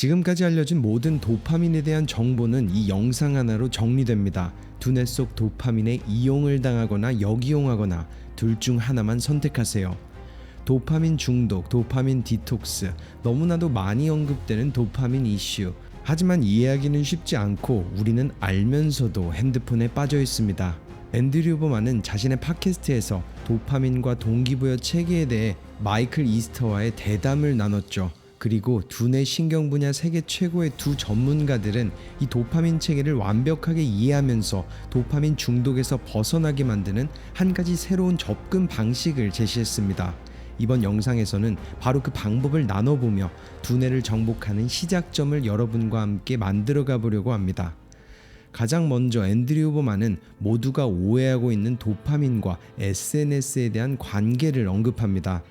지금까지 알려진 모든 도파민에 대한 정보는 이 영상 하나로 정리됩니다. 두뇌 속 도파민에 이용을 당하거나 역이용하거나 둘 중 하나만 선택하세요. 도파민 중독, 도파민 디톡스, 너무나도 많이 언급되는 도파민 이슈. 하지만 이해하기는 쉽지 않고 우리는 알면서도 핸드폰에 빠져 있습니다. 앤드류 후버만은 자신의 팟캐스트에서 도파민과 동기부여 체계에 대해 마이클 이스터와의 대담을 나눴죠. 그리고 두뇌 신경 분야 세계 최고의 두 전문가들은 이 도파민 체계를 완벽하게 이해하면서 도파민 중독에서 벗어나게 만드는 한 가지 새로운 접근 방식을 제시했습니다. 이번 영상에서는 바로 그 방법을 나눠보며 두뇌를 정복하는 시작점을 여러분과 함께 만들어가 보려고 합니다. 가장 먼저 앤드류 후버만은 모두가 오해하고 있는 도파민과 SNS에 대한 관계를 언급합니다.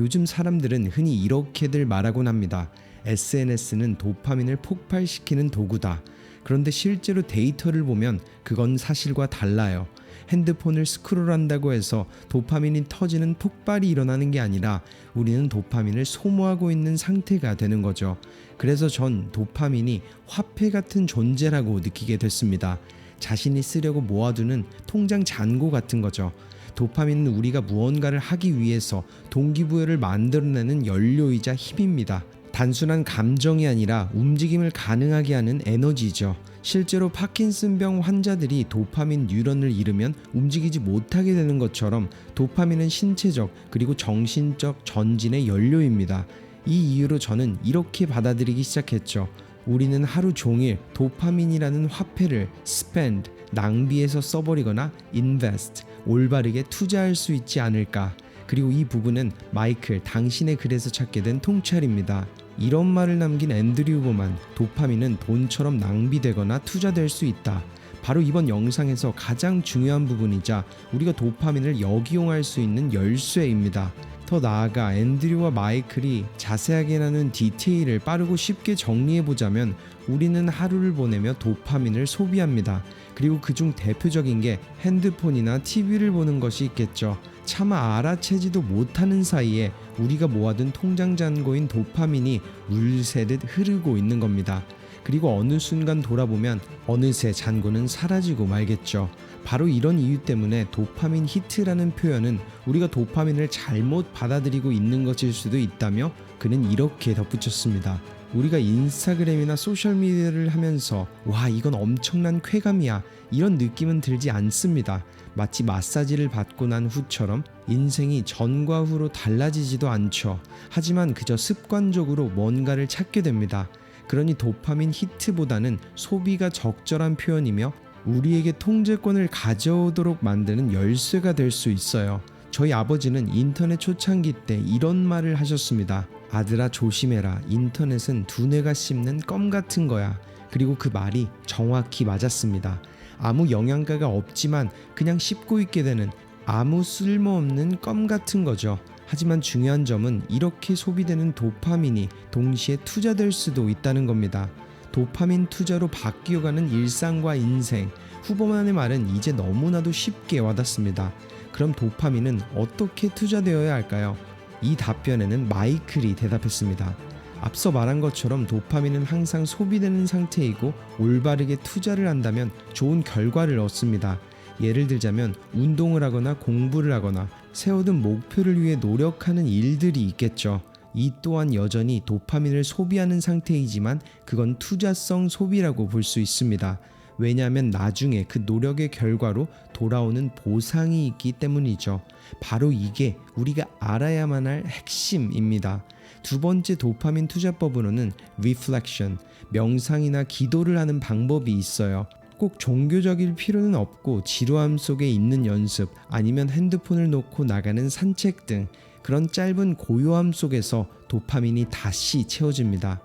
요즘 사람들은 흔히 이렇게들 말하곤 합니다. SNS는 도파민을 폭발시키는 도구다. 그런데 실제로 데이터를 보면 그건 사실과 달라요. 핸드폰을 스크롤한다고 해서 도파민이 터지는 폭발이 일어나는 게 아니라 우리는 도파민을 소모하고 있는 상태가 되는 거죠. 그래서 전 도파민이 화폐 같은 존재라고 느끼게 됐습니다. 자신이 쓰려고 모아두는 통장 잔고 같은 거죠. 도파민은 우리가 무언가를 하기 위해서 동기부여를 만들어내는 연료이자 힘입니다. 단순한 감정이 아니라 움직임을 가능하게 하는 에너지죠. 실제로 파킨슨병 환자들이 도파민 뉴런을 잃으면 움직이지 못하게 되는 것처럼 도파민은 신체적 그리고 정신적 전진의 연료입니다. 이 이유로 저는 이렇게 받아들이기 시작했죠. 우리는 하루 종일 도파민이라는 화폐를 spend, 낭비해서 써버리거나 invest, 올바르게 투자할 수 있지 않을까. 그리고 이 부분은 마이클 당신의 글에서 찾게 된 통찰입니다. 이런 말을 남긴 앤드류 후버만, 도파민은 돈처럼 낭비되거나 투자될 수 있다. 바로 이번 영상에서 가장 중요한 부분이자 우리가 도파민을 역이용할 수 있는 열쇠입니다. 더 나아가 앤드류와 마이클이 자세하게 나눈 디테일을 빠르고 쉽게 정리해보자면 우리는 하루를 보내며 도파민을 소비합니다. 그리고 그중 대표적인 게 핸드폰이나 TV를 보는 것이 있겠죠. 차마 알아채지도 못하는 사이에 우리가 모아둔 통장 잔고인 도파민이 물새듯 흐르고 있는 겁니다. 그리고 어느 순간 돌아보면 어느새 잔고는 사라지고 말겠죠. 바로 이런 이유 때문에 도파민 히트라는 표현은 우리가 도파민을 잘못 받아들이고 있는 것일 수도 있다며 그는 이렇게 덧붙였습니다. 우리가 인스타그램이나 소셜미디어를 하면서 와 이건 엄청난 쾌감이야 이런 느낌은 들지 않습니다. 마치 마사지를 받고 난 후처럼 인생이 전과 후로 달라지지도 않죠. 하지만 그저 습관적으로 뭔가를 찾게 됩니다. 그러니 도파민 히트보다는 소비가 적절한 표현이며 우리에게 통제권을 가져오도록 만드는 열쇠가 될 수 있어요. 저희 아버지는 인터넷 초창기 때 이런 말을 하셨습니다. 아들아 조심해라. 인터넷은 두뇌가 씹는 껌 같은 거야. 그리고 그 말이 정확히 맞았습니다. 아무 영양가가 없지만 그냥 씹고 있게 되는 아무 쓸모없는 껌 같은 거죠. 하지만 중요한 점은 이렇게 소비되는 도파민이 동시에 투자될 수도 있다는 겁니다. 도파민 투자로 바뀌어가는 일상과 인생. 후보만의 말은 이제 너무나도 쉽게 와닿습니다. 그럼 도파민은 어떻게 투자되어야 할까요? 이 답변에는 마이클이 대답했습니다. 앞서 말한 것처럼 도파민은 항상 소비되는 상태이고 올바르게 투자를 한다면 좋은 결과를 얻습니다. 예를 들자면 운동을 하거나 공부를 하거나 세워둔 목표를 위해 노력하는 일들이 있겠죠. 이 또한 여전히 도파민을 소비하는 상태이지만 그건 투자성 소비라고 볼 수 있습니다. 왜냐하면 나중에 그 노력의 결과로 돌아오는 보상이 있기 때문이죠. 바로 이게 우리가 알아야만 할 핵심입니다. 두 번째 도파민 투자법으로는 reflection, 명상이나 기도를 하는 방법이 있어요. 꼭 종교적일 필요는 없고 지루함 속에 있는 연습 아니면 핸드폰을 놓고 나가는 산책 등 그런 짧은 고요함 속에서 도파민이 다시 채워집니다.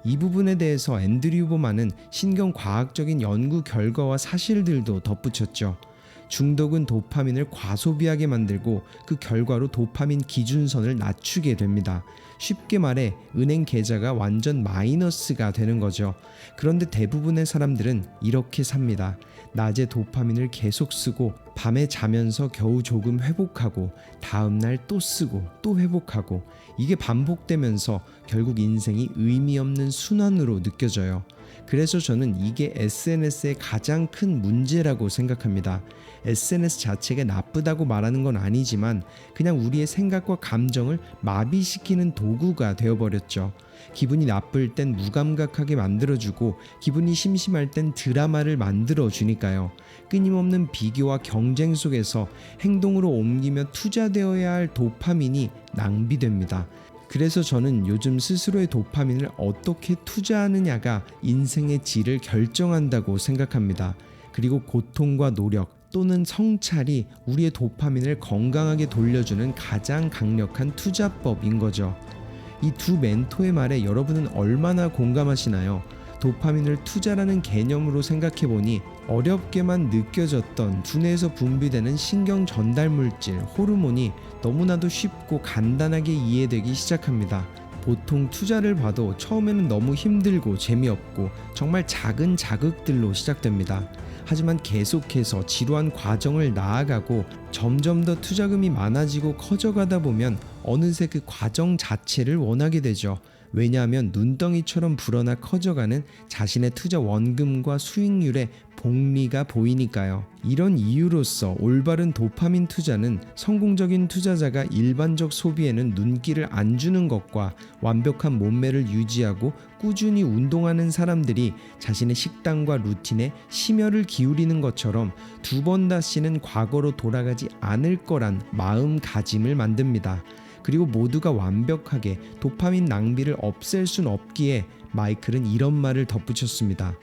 이 부분에 대해서 앤드류 후버만은 신경과학적인 연구 결과와 사실들도 덧붙였죠. 중독은 도파민을 과소비하게 만들고 그 결과로 도파민 기준선을 낮추게 됩니다. 쉽게 말해 은행 계좌가 완전 마이너스가 되는 거죠. 그런데 대부분의 사람들은 이렇게 삽니다. 낮에 도파민을 계속 쓰고 밤에 자면서 겨우 조금 회복하고 다음날 또 쓰고 또 회복하고, 이게 반복되면서 결국 인생이 의미 없는 순환으로 느껴져요. 그래서 저는 이게 SNS의 가장 큰 문제라고 생각합니다. SNS 자체가 나쁘다고 말하는 건 아니지만 그냥 우리의 생각과 감정을 마비시키는 도구가 되어버렸죠. 기분이 나쁠 땐 무감각하게 만들어주고 기분이 심심할 땐 드라마를 만들어주니까요. 끊임없는 비교와 경쟁 속에서 행동으로 옮기며 투자되어야 할 도파민이 낭비됩니다. 그래서 저는 요즘 스스로의 도파민을 어떻게 투자하느냐가 인생의 질을 결정한다고 생각합니다. 그리고 고통과 노력 또는 성찰이 우리의 도파민을 건강하게 돌려주는 가장 강력한 투자법인 거죠. 이 두 멘토의 말에 여러분은 얼마나 공감하시나요? 도파민을 투자라는 개념으로 생각해보니 어렵게만 느껴졌던 두뇌에서 분비되는 신경 전달 물질, 호르몬이 너무나도 쉽고 간단하게 이해되기 시작합니다. 보통 투자를 봐도 처음에는 너무 힘들고 재미없고 정말 작은 자극들로 시작됩니다. 하지만 계속해서 지루한 과정을 나아가고 점점 더 투자금이 많아지고 커져가다 보면 어느새 그 과정 자체를 원하게 되죠. 왜냐하면 눈덩이처럼 불어나 커져가는 자신의 투자 원금과 수익률의 복리가 보이니까요. 이런 이유로서 올바른 도파민 투자는 성공적인 투자자가 일반적 소비에는 눈길을 안 주는 것과 완벽한 몸매를 유지하고 꾸준히 운동하는 사람들이 자신의 식단과 루틴에 심혈을 기울이는 것처럼 두 번 다시는 과거로 돌아가지 않을 거란 마음가짐을 만듭니다. 그리고 모두가 완벽하게 도파민 낭비를 없앨 순 없기에 마이클은 이런 말을 덧붙였습니다.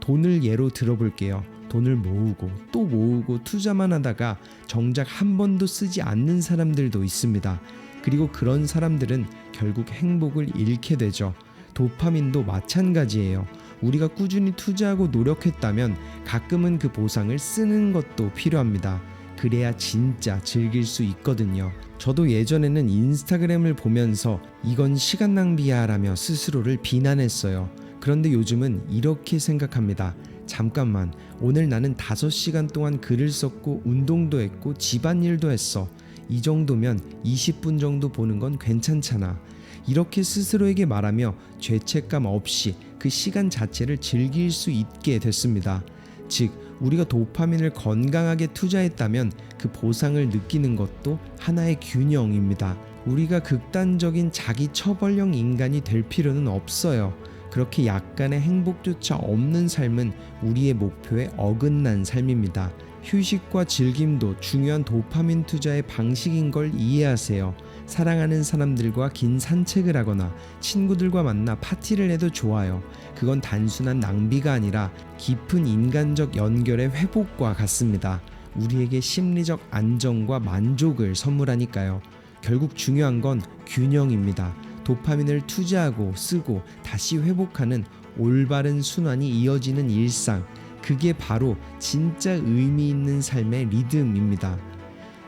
돈을 예로 들어볼게요. 돈을 모으고 또 모으고 투자만 하다가 정작 한 번도 쓰지 않는 사람들도 있습니다. 그리고 그런 사람들은 결국 행복을 잃게 되죠. 도파민도 마찬가지예요. 우리가 꾸준히 투자하고 노력했다면 가끔은 그 보상을 쓰는 것도 필요합니다. 그래야 진짜 즐길 수 있거든요. 저도 예전에는 인스타그램을 보면서 이건 시간 낭비야 라며 스스로를 비난했어요. 그런데 요즘은 이렇게 생각합니다. 잠깐만, 오늘 나는 5시간 동안 글을 썼고 운동도 했고 집안일도 했어. 이 정도면 20분 정도 보는 건 괜찮잖아. 이렇게 스스로에게 말하며 죄책감 없이 그 시간 자체를 즐길 수 있게 됐습니다. 즉, 우리가 도파민을 건강하게 투자했다면 그 보상을 느끼는 것도 하나의 균형입니다. 우리가 극단적인 자기 처벌형 인간이 될 필요는 없어요. 그렇게 약간의 행복조차 없는 삶은 우리의 목표에 어긋난 삶입니다. 휴식과 즐김도 중요한 도파민 투자의 방식인 걸 이해하세요. 사랑하는 사람들과 긴 산책을 하거나 친구들과 만나 파티를 해도 좋아요. 그건 단순한 낭비가 아니라 깊은 인간적 연결의 회복과 같습니다. 우리에게 심리적 안정과 만족을 선물하니까요. 결국 중요한 건 균형입니다. 도파민을 투자하고 쓰고 다시 회복하는 올바른 순환이 이어지는 일상, 그게 바로 진짜 의미 있는 삶의 리듬입니다.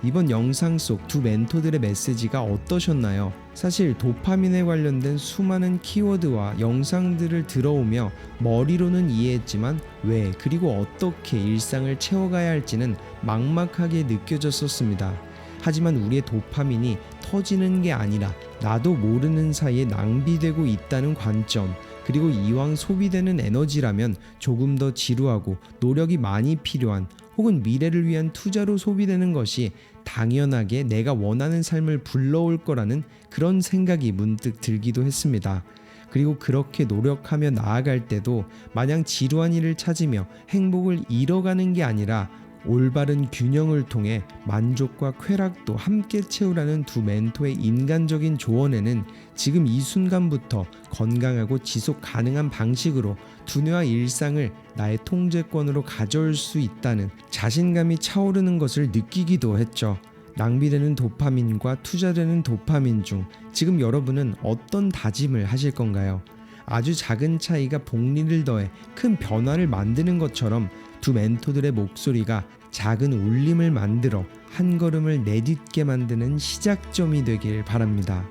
이번 영상 속 두 멘토들의 메시지가 어떠셨나요? 사실 도파민에 관련된 수많은 키워드와 영상들을 들어오며 머리로는 이해했지만 왜 그리고 어떻게 일상을 채워가야 할지는 막막하게 느껴졌었습니다. 하지만 우리의 도파민이 터지는 게 아니라 나도 모르는 사이에 낭비되고 있다는 관점, 그리고 이왕 소비되는 에너지라면 조금 더 지루하고 노력이 많이 필요한 혹은 미래를 위한 투자로 소비되는 것이 당연하게 내가 원하는 삶을 불러올 거라는 그런 생각이 문득 들기도 했습니다. 그리고 그렇게 노력하며 나아갈 때도 마냥 지루한 일을 찾으며 행복을 잃어가는 게 아니라 올바른 균형을 통해 만족과 쾌락도 함께 채우라는 두 멘토의 인간적인 조언에는 지금 이 순간부터 건강하고 지속 가능한 방식으로 두뇌와 일상을 나의 통제권으로 가져올 수 있다는 자신감이 차오르는 것을 느끼기도 했죠. 낭비되는 도파민과 투자되는 도파민 중 지금 여러분은 어떤 다짐을 하실 건가요? 아주 작은 차이가 복리를 더해 큰 변화를 만드는 것처럼 두 멘토들의 목소리가 작은 울림을 만들어 한 걸음을 내딛게 만드는 시작점이 되길 바랍니다.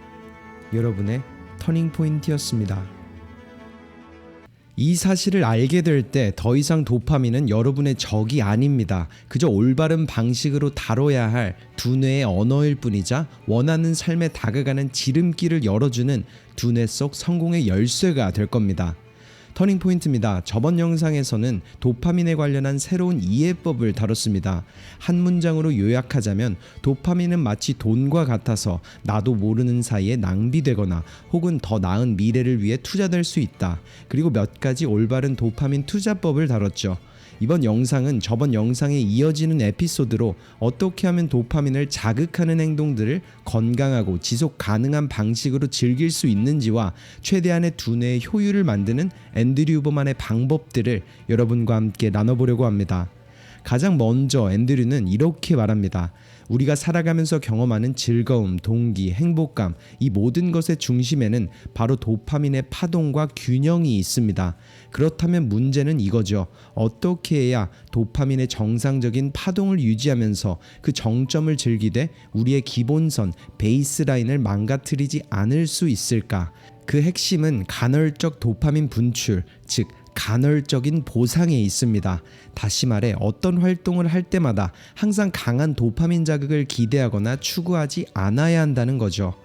여러분의 터닝 포인트였습니다. 이 사실을 알게 될 때 더 이상 도파민은 여러분의 적이 아닙니다. 그저 올바른 방식으로 다뤄야 할 두뇌의 언어일 뿐이자 원하는 삶에 다가가는 지름길을 열어주는 두뇌 속 성공의 열쇠가 될 겁니다. 터닝 포인트입니다. 저번 영상에서는 도파민에 관련한 새로운 이해법을 다뤘습니다. 한 문장으로 요약하자면 도파민은 마치 돈과 같아서 나도 모르는 사이에 낭비되거나 혹은 더 나은 미래를 위해 투자될 수 있다. 그리고 몇 가지 올바른 도파민 투자법을 다뤘죠. 이번 영상은 저번 영상에 이어지는 에피소드로 어떻게 하면 도파민을 자극하는 행동들을 건강하고 지속 가능한 방식으로 즐길 수 있는지와 최대한의 두뇌의 효율을 만드는 앤드류 후버만의 방법들을 여러분과 함께 나눠보려고 합니다. 가장 먼저 앤드류는 이렇게 말합니다. 우리가 살아가면서 경험하는 즐거움, 동기, 행복감, 이 모든 것의 중심에는 바로 도파민의 파동과 균형이 있습니다. 그렇다면 문제는 이거죠. 어떻게 해야 도파민의 정상적인 파동을 유지하면서 그 정점을 즐기되 우리의 기본선, 베이스라인을 망가뜨리지 않을 수 있을까? 그 핵심은 간헐적 도파민 분출, 즉 간헐적인 보상에 있습니다. 다시 말해 어떤 활동을 할 때마다 항상 강한 도파민 자극을 기대하거나 추구하지 않아야 한다는 거죠.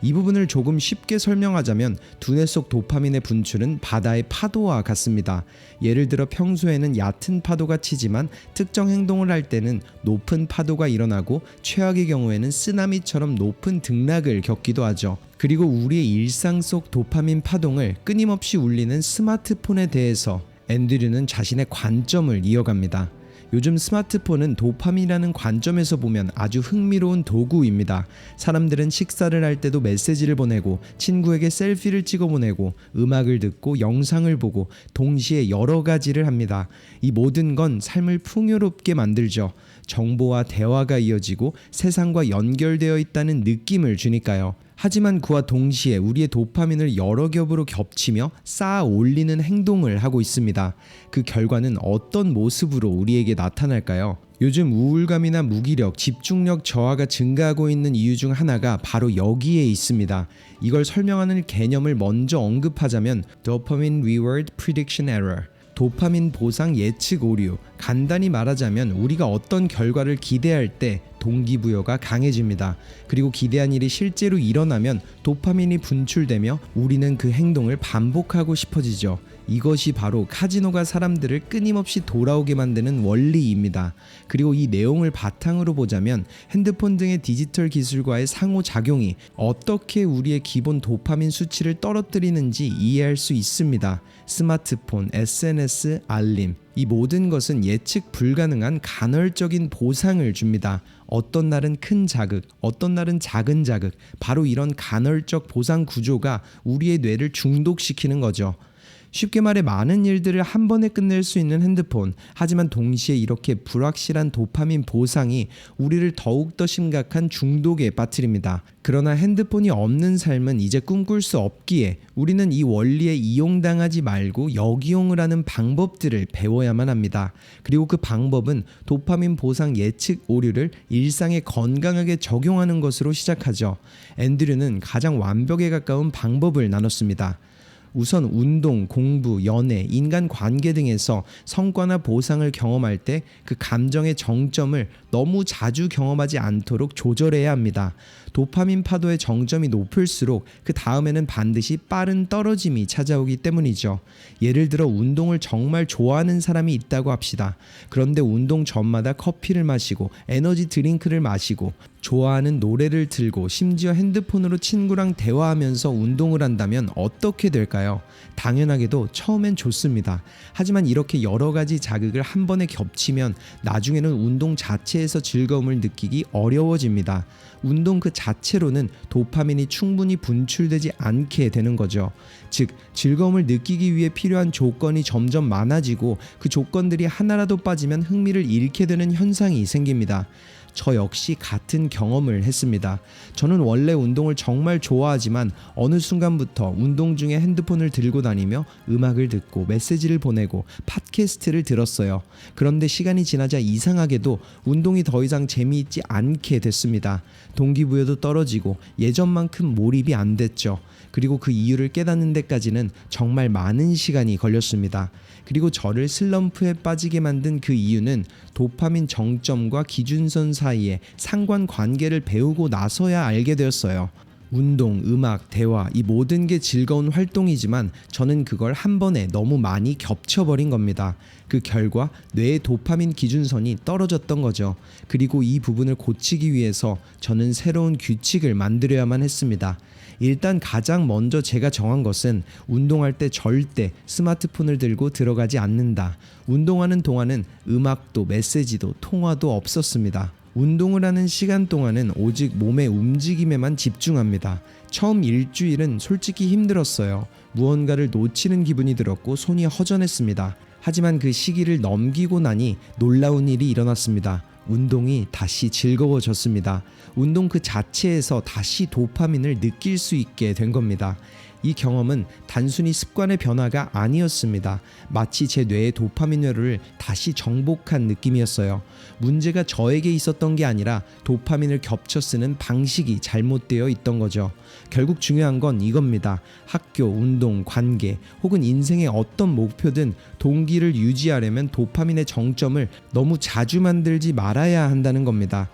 이 부분을 조금 쉽게 설명하자면 두뇌 속 도파민의 분출은 바다의 파도와 같습니다. 예를 들어 평소에는 얕은 파도가 치지만 특정 행동을 할 때는 높은 파도가 일어나고 최악의 경우에는 쓰나미처럼 높은 등락을 겪기도 하죠. 그리고 우리의 일상 속 도파민 파동을 끊임없이 울리는 스마트폰에 대해서 앤드류는 자신의 관점을 이어갑니다. 요즘 스마트폰은 도파민이라는 관점에서 보면 아주 흥미로운 도구입니다. 사람들은 식사를 할 때도 메시지를 보내고 친구에게 셀피를 찍어 보내고 음악을 듣고 영상을 보고 동시에 여러 가지를 합니다. 이 모든 건 삶을 풍요롭게 만들죠. 정보와 대화가 이어지고 세상과 연결되어 있다는 느낌을 주니까요. 하지만 그와 동시에 우리의 도파민을 여러 겹으로 겹치며 쌓아 올리는 행동을 하고 있습니다. 그 결과는 어떤 모습으로 우리에게 나타날까요? 요즘 우울감이나 무기력, 집중력 저하가 증가하고 있는 이유 중 하나가 바로 여기에 있습니다. 이걸 설명하는 개념을 먼저 언급하자면 Dopamine Reward Prediction Error, 도파민 보상 예측 오류. 간단히 말하자면 우리가 어떤 결과를 기대할 때 동기부여가 강해집니다. 그리고 기대한 일이 실제로 일어나면 도파민이 분출되며 우리는 그 행동을 반복하고 싶어지죠. 이것이 바로 카지노가 사람들을 끊임없이 돌아오게 만드는 원리입니다. 그리고 이 내용을 바탕으로 보자면 핸드폰 등의 디지털 기술과의 상호작용이 어떻게 우리의 기본 도파민 수치를 떨어뜨리는지 이해할 수 있습니다. 스마트폰, SNS, 알림, 이 모든 것은 예측 불가능한 간헐적인 보상을 줍니다. 어떤 날은 큰 자극, 어떤 날은 작은 자극, 바로 이런 간헐적 보상 구조가 우리의 뇌를 중독시키는 거죠. 쉽게 말해 많은 일들을 한 번에 끝낼 수 있는 핸드폰, 하지만 동시에 이렇게 불확실한 도파민 보상이 우리를 더욱더 심각한 중독에 빠뜨립니다. 그러나 핸드폰이 없는 삶은 이제 꿈꿀 수 없기에 우리는 이 원리에 이용당하지 말고 역이용을 하는 방법들을 배워야만 합니다. 그리고 그 방법은 도파민 보상 예측 오류를 일상에 건강하게 적용하는 것으로 시작하죠. 앤드류는 가장 완벽에 가까운 방법을 나눴습니다. 우선 운동, 공부, 연애, 인간관계 등에서 성과나 보상을 경험할 때 그 감정의 정점을 너무 자주 경험하지 않도록 조절해야 합니다. 도파민 파도의 정점이 높을수록 그 다음에는 반드시 빠른 떨어짐이 찾아오기 때문이죠. 예를 들어 운동을 정말 좋아하는 사람이 있다고 합시다. 그런데 운동 전마다 커피를 마시고 에너지 드링크를 마시고 좋아하는 노래를 틀고 심지어 핸드폰으로 친구랑 대화하면서 운동을 한다면 어떻게 될까요? 당연하게도 처음엔 좋습니다. 하지만 이렇게 여러 가지 자극을 한 번에 겹치면 나중에는 운동 자체에서 즐거움을 느끼기 어려워집니다. 운동 그 자체로는 도파민이 충분히 분출되지 않게 되는 거죠. 즉, 즐거움을 느끼기 위해 필요한 조건이 점점 많아지고 그 조건들이 하나라도 빠지면 흥미를 잃게 되는 현상이 생깁니다. 저 역시 같은 경험을 했습니다. 저는 원래 운동을 정말 좋아하지만 어느 순간부터 운동 중에 핸드폰을 들고 다니며 음악을 듣고 메시지를 보내고 팟캐스트를 들었어요. 그런데 시간이 지나자 이상하게도 운동이 더 이상 재미있지 않게 됐습니다. 동기부여도 떨어지고 예전만큼 몰입이 안 됐죠. 그리고 그 이유를 깨닫는 데까지는 정말 많은 시간이 걸렸습니다. 그리고 저를 슬럼프에 빠지게 만든 그 이유는 도파민 정점과 기준선 사이의 상관관계를 배우고 나서야 알게 되었어요. 운동, 음악, 대화, 이 모든 게 즐거운 활동이지만 저는 그걸 한 번에 너무 많이 겹쳐버린 겁니다. 그 결과 뇌의 도파민 기준선이 떨어졌던 거죠. 그리고 이 부분을 고치기 위해서 저는 새로운 규칙을 만들어야만 했습니다. 일단 가장 먼저 제가 정한 것은 운동할 때 절대 스마트폰을 들고 들어가지 않는다. 운동하는 동안은 음악도 메시지도 통화도 없었습니다. 운동을 하는 시간 동안은 오직 몸의 움직임에만 집중합니다. 처음 일주일은 솔직히 힘들었어요. 무언가를 놓치는 기분이 들었고 손이 허전했습니다. 하지만 그 시기를 넘기고 나니 놀라운 일이 일어났습니다. 운동이 다시 즐거워졌습니다. 운동 그 자체에서 다시 도파민을 느낄 수 있게 된 겁니다. 이 경험은 단순히 습관의 변화가 아니었습니다. 마치 제 뇌의 도파민 회로를 다시 정복한 느낌이었어요. 문제가 저에게 있었던 게 아니라 도파민을 겹쳐 쓰는 방식이 잘못되어 있던 거죠. 결국 중요한 건 이겁니다. 학교, 운동, 관계 혹은 인생의 어떤 목표든 동기를 유지하려면 도파민의 정점을 너무 자주 만들지 말아야 한다는 겁니다.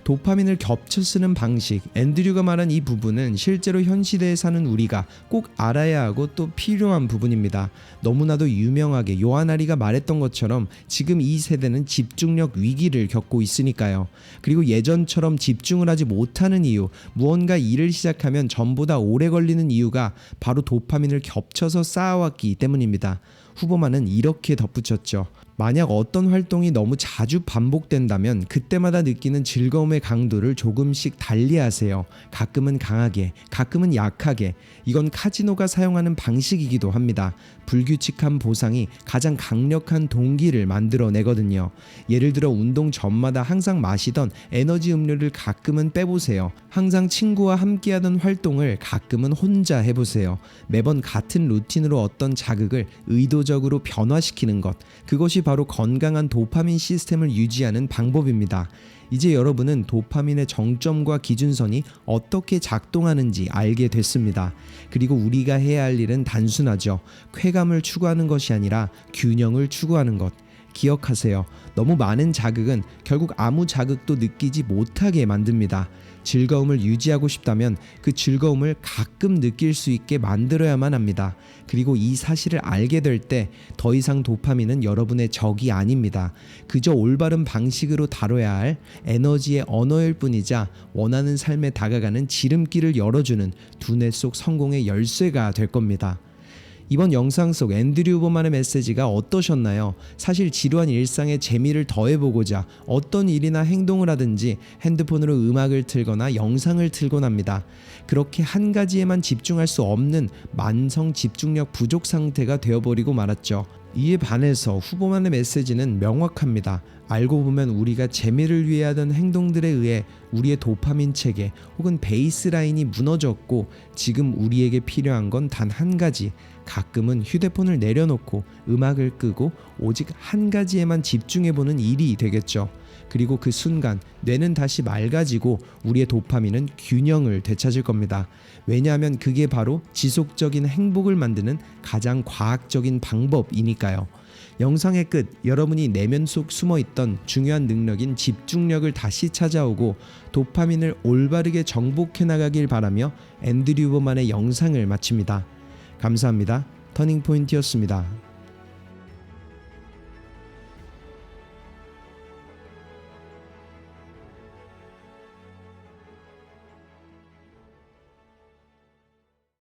도파민을 겹쳐 쓰는 방식, 앤드류가 말한 이 부분은 실제로 현 시대에 사는 우리가 꼭 알아야 하고 또 필요한 부분입니다. 너무나도 유명하게 요하나리가 말했던 것처럼 지금 이 세대는 집중력 위기를 겪고 있으니까요. 그리고 예전처럼 집중을 하지 못하는 이유, 무언가 일을 시작하면 전보다 오래 걸리는 이유가 바로 도파민을 겹쳐서 쌓아왔기 때문입니다. 후보만은 이렇게 덧붙였죠. 만약 어떤 활동이 너무 자주 반복된다면 그때마다 느끼는 즐거움의 강도를 조금씩 달리하세요. 가끔은 강하게, 가끔은 약하게. 이건 카지노가 사용하는 방식이기도 합니다. 불규칙한 보상이 가장 강력한 동기를 만들어내거든요. 예를 들어 운동 전마다 항상 마시던 에너지 음료를 가끔은 빼보세요. 항상 친구와 함께하던 활동을 가끔은 혼자 해보세요. 매번 같은 루틴으로 어떤 자극을 의도적으로 변화시키는 것, 그것이 바로 건강한 도파민 시스템을 유지하는 방법입니다. 이제 여러분은 도파민의 정점과 기준선이 어떻게 작동하는지 알게 됐습니다. 그리고 우리가 해야 할 일은 단순하죠. 쾌감을 추구하는 것이 아니라 균형을 추구하는 것. 기억하세요. 너무 많은 자극은 결국 아무 자극도 느끼지 못하게 만듭니다. 즐거움을 유지하고 싶다면 그 즐거움을 가끔 느낄 수 있게 만들어야만 합니다. 그리고 이 사실을 알게 될 때 더 이상 도파민은 여러분의 적이 아닙니다. 그저 올바른 방식으로 다뤄야 할 에너지의 언어일 뿐이자 원하는 삶에 다가가는 지름길을 열어주는 두뇌 속 성공의 열쇠가 될 겁니다. 이번 영상 속 앤드류 후버만의 메시지가 어떠셨나요? 사실 지루한 일상에 재미를 더해보고자 어떤 일이나 행동을 하든지 핸드폰으로 음악을 틀거나 영상을 틀곤 합니다. 그렇게 한 가지에만 집중할 수 없는 만성 집중력 부족 상태가 되어버리고 말았죠. 이에 반해서 후보만의 메시지는 명확합니다. 알고 보면 우리가 재미를 위해 하던 행동들에 의해 우리의 도파민 체계 혹은 베이스라인이 무너졌고 지금 우리에게 필요한 건 단 한 가지, 가끔은 휴대폰을 내려놓고 음악을 끄고 오직 한 가지에만 집중해보는 일이 되겠죠. 그리고 그 순간 뇌는 다시 맑아지고 우리의 도파민은 균형을 되찾을 겁니다. 왜냐하면 그게 바로 지속적인 행복을 만드는 가장 과학적인 방법이니까요. 영상의 끝, 여러분이 내면 속 숨어있던 중요한 능력인 집중력을 다시 찾아오고 도파민을 올바르게 정복해 나가길 바라며 앤드류 후버만의 영상을 마칩니다. 감사합니다. 터닝포인트였습니다.